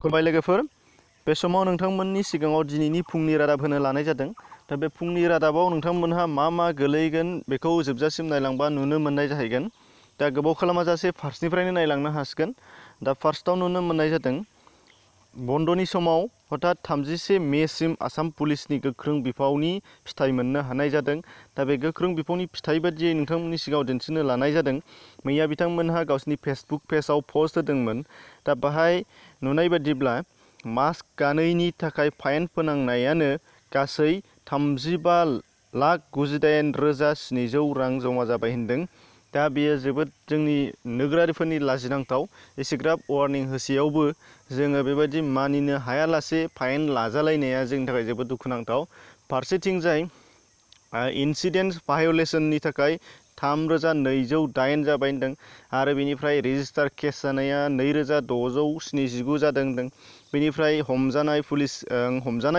खुलुमबाय लोगोफोर बे समाव नोंथांमोननि सिगाङाव दिनैनि फुंनि रादाब होनो लानाय जादों। दा बे फुंनि रादाबाव नोंथांमोनहा मा गोलैगोन बेखौ जोबजासिम नायलांबा नुनो मोननाय जाहैगोन। दा गोबाव खालामाजासे फार्स्टनिफ्रायनो नायलांनो हासिगोन। दा फार्स्टआव नुनो मोननाय जादों बन्दनि समाव हठात 31 मेसिम आसाम पुलिसनि गोख्रों बिफावनि फिथाइ मोननो हानाय जादों। दा बे गोख्रों बिफावनि फिथाइ बायदियै नोंथांमोननि सिगाङाव दिन्थिनो लानाय जादों। मैया बिथांमोनहा गावसिनि फेसबुक पेजआव पोस्ट होदोंमोन। दा बाहाय नुनाय बायदिब्ला मास्क गानैनि थाखाय फाइन फोनांनायानो गासै 35,98,700 रां जमा जाबाय होनदों। दा बेयो जोबोद जोंनि नोगोरारिफोरनि लाजिनांथाव। एसेग्राब वार्निं होसेयावबो जोङो बेबायदि मानिनो हायालासे फाइन लाजालायनाया जोंनि थाखाय जोबोद दुखुनांथाव। फारसेथिंजाय इन्सिडेन्ट भाय'लेसननि थाखाय 3,208 जाबाय होनदों आरो बेनिफ्राय रेजिस्टार केस जानाया 2,679 जादों होनदों। बेनिफ्राय हमजानाय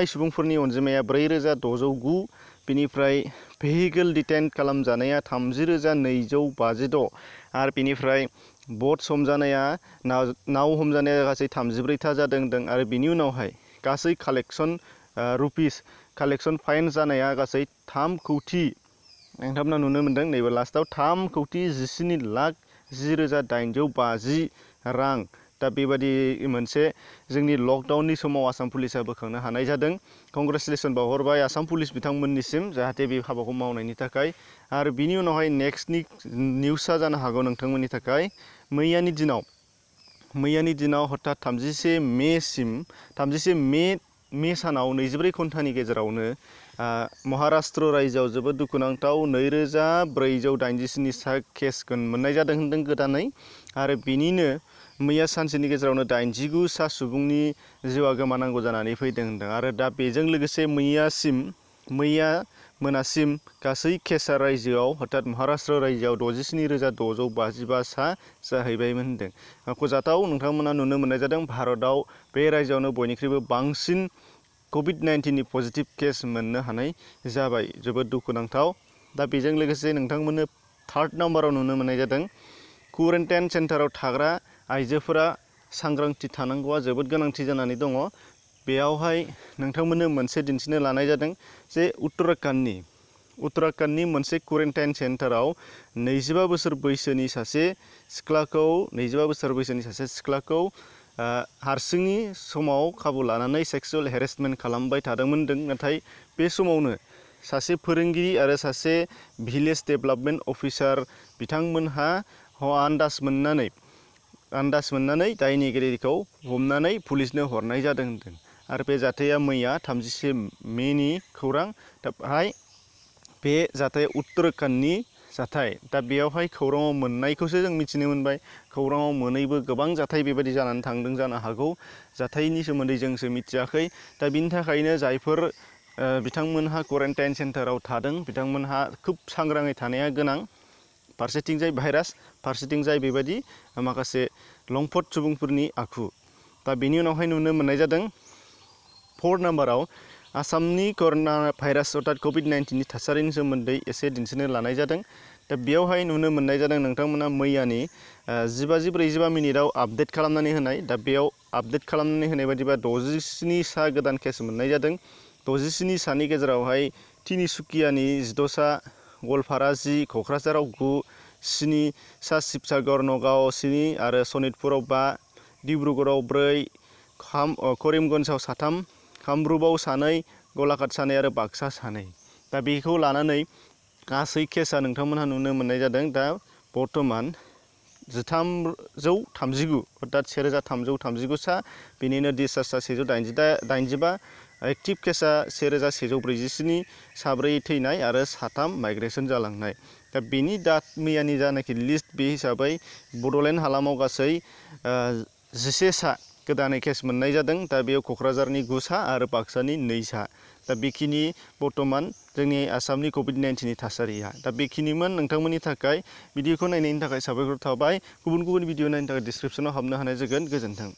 सुबुंफोरनि अनजिमाया 4,609। बेनिफ्राय भेहिकेल डिटेन खालामजानाया 30,256 आरो बेनिफ्राय बट हमजानाया नाव हमजानाया गासै 34 जादों होनदों आरो बिनि उनावहाय गासै कालेक्सन फाइन जानाया गासै 3 कौटि नोंथांमोना नुनो मोनदों। नैबे लास्टआव 3,10,10,850 रां। दा बेबायदि मोनसे जोंनि लकडाउननि समाव आसाम पुलिसा बोखांनो हानाय जादों। कंग्रेचुलेसन बावहरबाय आसाम पुलिस बिथांमोननिसिम जाहाथे बे हाबाखौ मावनायनि थाखाय। आरो बिनि उनावहाय नेक्स्टनि निउसआ जानो हागौ नोंथांमोननि थाखाय मैयानि दिनाव हठात 31 मे सानाव 24 घन्टानि गेजेरावनो महाराष्ट्र रायजोआव जोबोद दुखुनांथाव 2,487 केस मोननाय जादों होनदों गोदानै। आरो बिनिनो मैया सानसेनि गेजेरावनो 89 सा सुबुंनि जिउआ गोमानांगौ जानानै फैदों होनदों। आरो दा बेजों लोगोसे मैया मोनासिम गासै केसआ रायजोआव हठात महाराष्ट्र रायजोआव 67,655 सा जाहैबायमोन होनदों। मख'जाथाव नोंथांमोना नुनो मोननाय जादों भारतआव बे रायजोआवनो बयनिख्रुइबो बांसिन COVID-19नि पजिटिभ केस मोननो हानाय जाबाय। जोबोद दुखुनांथाव। दा बेजों लोगोसे नोंथांमोननो 3rd नाम्बाराव नुनो मोननाय जादों क्वारेन्टाइन सेन्टाराव थाग्रा आइजोफोरा सांग्रांथि थानांगौआ जोबोद गोनांथि जानानै दङ। बेयावहाय नोंथांमोननो मोनसे दिन्थिनो लानाय जादों जे उत्तराखन्डनि मोनसे क्वारेन्टाइन सेन्टाराव 25 बोसोर बैसोनि सासे सिख्लाखौ हारसिंनि समाव खाबु लानानै सेक्सुवेल हेरेसमेन्ट खालामबाय थादोंमोन होनदों। नाथाय बे समावनो सासे फोरोंगिरि आरो सासे भिलेज डेभेलपमेन्ट अफिसार बिथांमोनहा आन्दाज मोननानै दायनिगिरिखौ हमनानै पुलिसनो हरनाय जादों होनदों। आरो बे जाथाया मैया 31 मेनि खौरां। दा बेहाय बे जाथाया उत्तराखन्डनि जाथाय। दा बेयावहाय खौराङाव मोननायखौसो जों मिथिनो मोनबाय। खौराङाव मोनैबो गोबां जाथाय बेबायदि जानानै थांदों जानो हागौ। जाथायनि सोमोन्दै जोंसो मिथियाखै। दा बिनि थाखायनो जायफोर बिथांमोनहा क्वारेन्टाइन सेन्टाराव थादों बिथांमोनहा खोब सांग्राङै थानाया गोनां। फारसेथिंजाय भाइरास, फारसेथिंजाय बेबायदि माखासे लंपट सुबुंफोरनि आखु। दा बेनि उनावहाय नुनो मोननाय जादों 4 नाम्बाराव आसामनि कर'ना भाइरास अर्थात COVID-19नि थासारिनि सोमोन्दै एसे दिन्थिनो लानाय जादों। दा बेयावहाय नुनो मोननाय जादों नोंथांमोना मैयानि 15:45 आपडेट खालामनानै होनाय। दा बेयाव आपडेट खालामनानै होनाय बायदिबा 67 सा गोदान केस मोननाय जादों। 67 सानि गेजेरावहाय तिनिसुकियानि 16 सा, गवालपारा 10, क'क्राझाराव 9, 7 सा, शिबसागर नगाव 7 आरो सनितपुराव 5, डिब्रुगड़आव 4, करिमगन्जआव 3, कामरुपआव 2, गलाघाट 2 आरो बाक्सा 2। दा बेखौ लानानै गासै केसआ नोंथांमोनहा नुनो मोननाय जादों। दा बर्थमान 1339 अर्थात 1339 सा, बेनिनो डिसचार्जआ 185, एक्टिभ केसआ 1147, 4 थैनाय आरो 3 माइग्रेसन जालांनाय। दा बेनि मैयानि जानाखि लिस्ट बे हिसाबै बड'लेण्ड हालामाव गासै 11 सा गोदानै केस मोननाय जादों। दा बेयाव क'क्राझारनि 9 सा आरो बाक्सानि 2 सा। दा बेखिनि बर्थमान जोंनि आसामनि COVID-19नि थासारिया। दा बेखिनिमोन नोंथांमोननि थाखाय। भिडिअखौ नायनायनि थाखाय साबायखर थाबाय। गुबुन भिडिअ नायनो थाखाय डिसक्रिपसनाव हाबनो हानाय जागोन। गोजोन्थों।